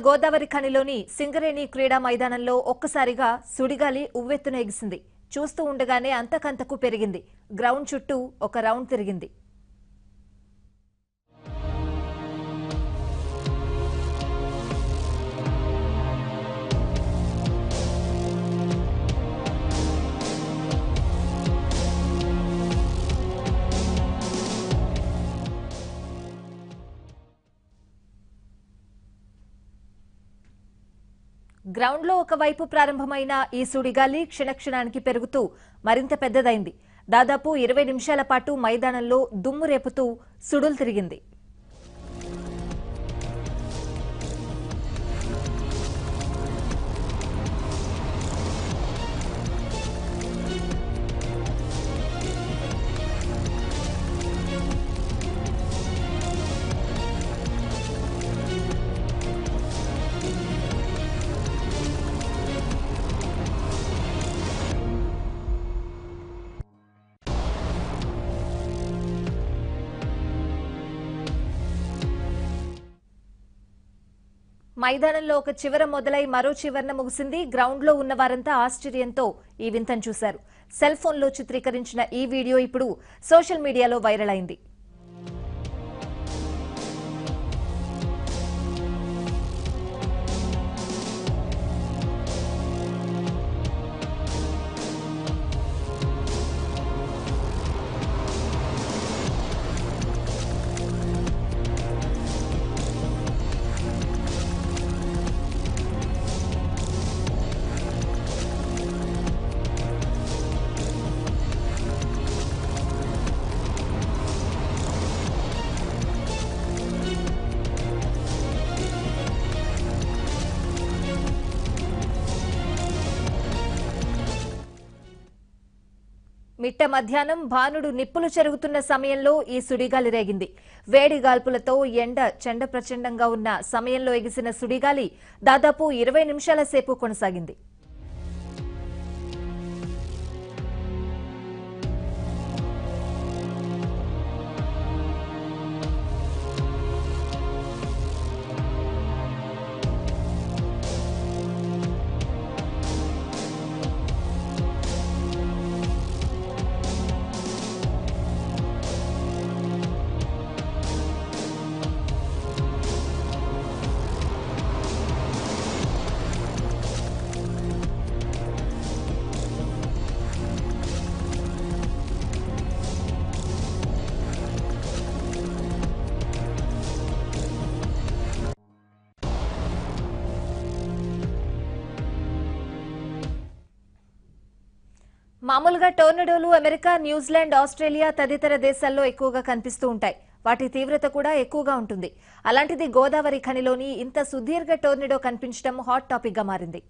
గోదావరి ఖనిలోని సింగరేణి క్రీడా మైదానంలో ఒక్కసారిగా సుడిగాలి ఉవ్వెత్తున ఎగిసింది. చూస్తూ ఉండగానే అంతకంతకు పెరిగింది. గ్రౌండ్ చుట్టూ ఒక రౌండ్ తిరిగింది. గ్రౌండ్ లో ఒకవైపు ప్రారంభమైన ఈ సుడిగాలి క్షణక్షణానికి పెరుగుతూ మరింత పెద్దదైంది. దాదాపు 20 నిమిషాల పాటు మైదానంలో దుమ్ము రేపుతూ సుడులు తిరిగింది. మైదానంలో ఒక చివర మొదలై మరో చివరన ముగిసింది. గ్రౌండ్ లో ఉన్న వారంతా ఆశ్చర్యంతో ఈ వింతను చూశారు. సెల్ ఫోన్ లో చిత్రీకరించిన ఈ వీడియో ఇప్పుడు సోషల్ మీడియాలో వైరల్ అయింది. మిట్ట మధ్యాహ్నం భానుడు నిప్పులు చెరుగుతున్న సమయంలో ఈ సుడిగాలి రేగింది. వేడి గాల్పులతో ఎండ చెండ ప్రచండంగా ఉన్న సమయంలో ఎగిసిన సుడిగాలి దాదాపు 20 నిమిషాల సేపు కొనసాగింది. మామూలుగా టోర్నడోలు అమెరికా, న్యూజిలాండ్, ఆస్ట్రేలియా తదితర దేశాల్లో ఎక్కువగా కనిపిస్తూ ఉంటాయి. వాటి తీవ్రత కూడా ఎక్కువగా ఉంటుంది. అలాంటిది గోదావరి ఖనిలోని ఇంత సుదీర్ఘ టోర్నడో కనిపించడం హాట్ టాపిక్ గా మారింది.